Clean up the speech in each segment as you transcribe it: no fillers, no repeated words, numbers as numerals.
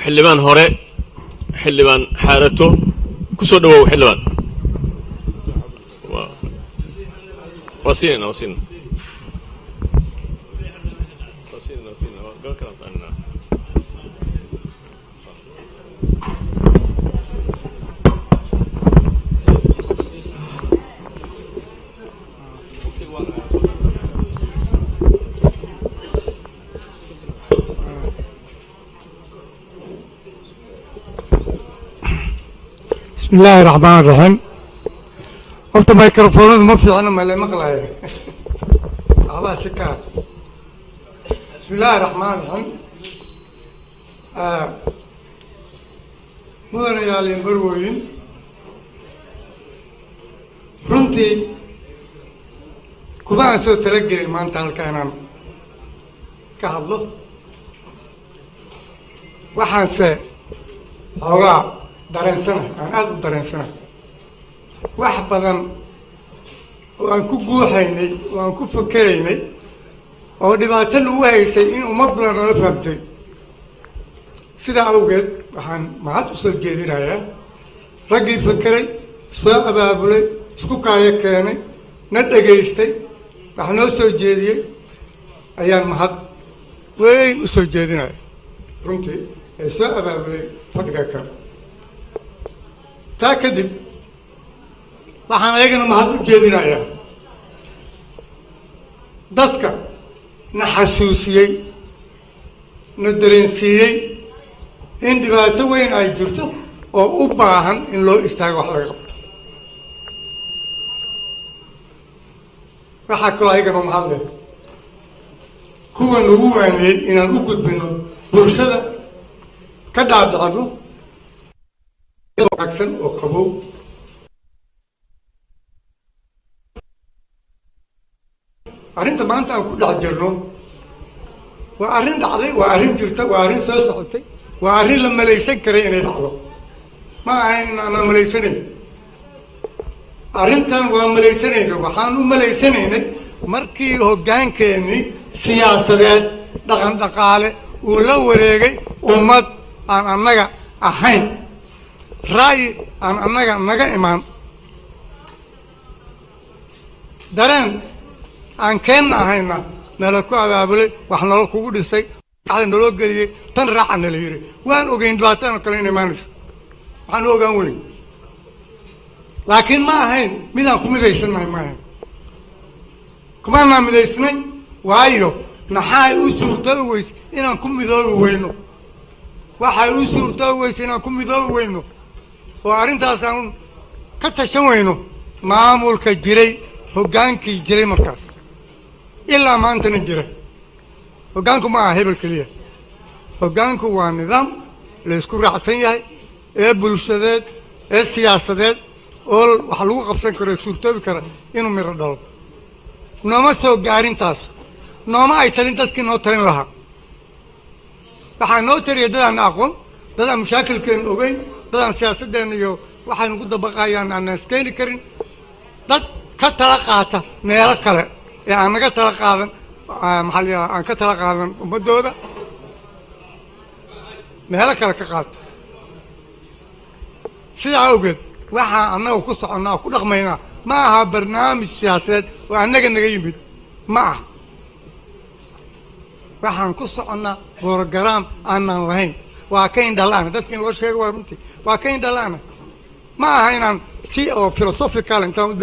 حلبان هوري حلبان حارته كسو دواو حلبان وصينا بسم الله الرحمن الرحيم. قلت ميكروفون ما في أنا ما مقلع على سكان. بسم الله الرحمن الرحيم. مدن يالين بروين runtii kudaan soo talagelay maanta halkaanaan ka hadlo waxaanse xoogaa dareensana aan aad u dareensana wax badan oo aan ku guuxaynay oo aan ku fakeraynay oo dhibaato lagu haysay in umad badan nala fahamtay sidaa awgeed waxaan mahad u soo jeedinayaa raggii fakeray soo abaabulay isku kaaya keenay na dhegaystay wax noo soo jeediyey ayaan mahad weyn u soo jeedinaya runtii ee soo abaabulay fadhiga kale taa kadib waxaan ayagana mahad u jeedinayaa dadka na xasuusiyey na dareensiiyey in dhibaato weyn ay jirto oo u baahan in loo istaago wax laga qabto waxaa kaloo ayagana mahad leh kuwa nagu waaniyey inaan u gudbino bulshada ka dhaadhacno wanaagsan oo qabow arrinta maanta aan ku dhex jirno waa arrin dhacday waa arrin jirta waa arrin soo socotay waa arrin la malaysan karay inay dhacdo ma ahayn aanan malaysanayn arrintan waa malaysanayna waxaan u malaysanaynay markii hoggaankeennii siyaasadeed dhaqan dhaqaale uu la wareegay ummad aan annaga ahayn ra'yi aan annaga naga imaan dareen aan keenna ahayna nala ku abaabulay wax nala kugu dhisay waxda naloo geliyey tan raaca nala yidhi waan ogeyn dhibaatana kale in imaanayso waxaan u ogaan weyn laakiin ma ahayn midaan ku midaysannahay ma ahayn kumaanaa midaysnay waayo maxay u suurtoobi weyse inaan ku midoobi weyno waxay u suurtoobi weyse inaan ku midoobi weyno oo arrintaas aan ka tashan weyno maamulka jiray hoggaankii jiray markaas ilaa maantana jira hoggaanku ma aha hebel keliya hoggaanku waa nidaam la isku raacsan yahay ee bulshadeed ee siyaasadeed oo wax lagu qabsan karo suurtoobi kara inuu miro dhalo nooma soo gaarintaas nooma ay talin dadkii noo talin lahaa waxaa noo tariya dadaan aqoon dadaan mashaakilkeena ogeyn dadaan siyaasaddeena iyo waxaynu ku dabaqayaan aanan iskeeni karin dad ka tala qaata meelo kale ee aan naga tala qaadan maxaa la yidhaha aan ka tala qaadan ummaddooda meelo kale ka qaata sidaa awgeed waxaan annaga ku soconnaa ku dhaqmaynaa ma aha barnaamij siyaasadeed oo annaga naga yimid ma aha waxaan ku soconnaa borogaraam aanan lahayn waa ka indhala'ana dadka in loo sheego waa runtii waa ka indhala'ana ma aha inaan si oo philosophical intaan u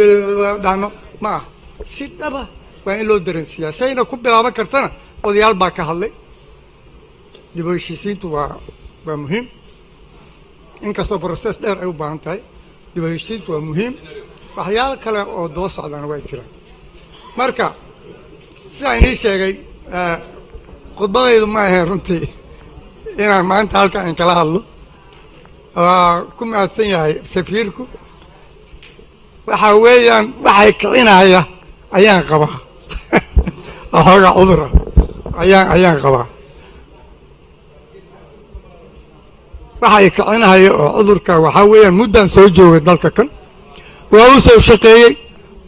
dhahno ma aha si dhaba waa in loo dareensiiyaa sayna ku bilaaban kartana odayaal baa ka hadlay dib u heshiisiintu waa muhiim inkastoo process dheer ay u baahan tahay dib u heshiisiintu waa muhiim waxyaalo kale oo daba socdaana waa jiraan marka sidaa inii sheegay khudbadaydu ma ahayn runtii inaan maanta halkan in kala hadlo waa ku mahadsan yahay safiirku waxaa weeyaan waxay kicinaya ayaan qabaa waxoogaa cudura ayaan qabaa waxay kicinaya oo cudurka waxaa weeyaan muddaan soo joogay dalka kan waa u soo shaqeeyey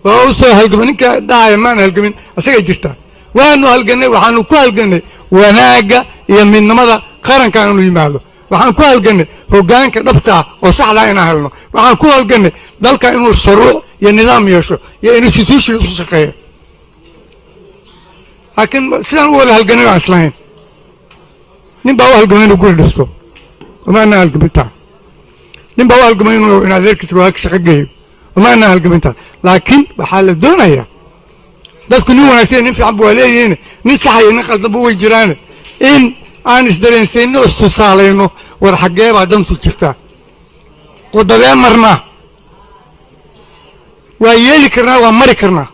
waa u soo halgamay ninka dhahaya maan halgamin asagay jirtaa waanu halganay waxaanu ku halganay wanaagga iyo midnimada qarankan inuu yimaado waxaan ku halganay hoggaanka dhabta oo saxda inaan helno waxaan ku halganay dalka inuu shuruuc iyo nidaam yeesho iyo institution u shaqeeyo laakiin sidaan u wada halganay aan islahayn nin baa u halgamay inuu guri dhisto وما هالقمتها نبغى هالقمين ونادرك سواك شقيه وما هالقمتها لكن بحال الدنيا بس كنا ناسين نفع بوالين نستحي نقل ضبوي جيران إن أنس درين سينو استصالينو والحقيقة بعدم تكفتا قدرين مرنا ويالي كرنا ومري كرنا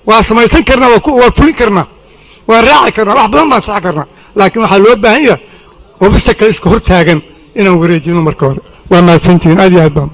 واسمايستان كرنا وكولي كرنا والراعي كرنا واحد بلان ما صح كرنا لكن حلوة بهية وبستكلسك هرتاغن inaan wareejino marka hore waa mahadsantihiin aad iyo aad baan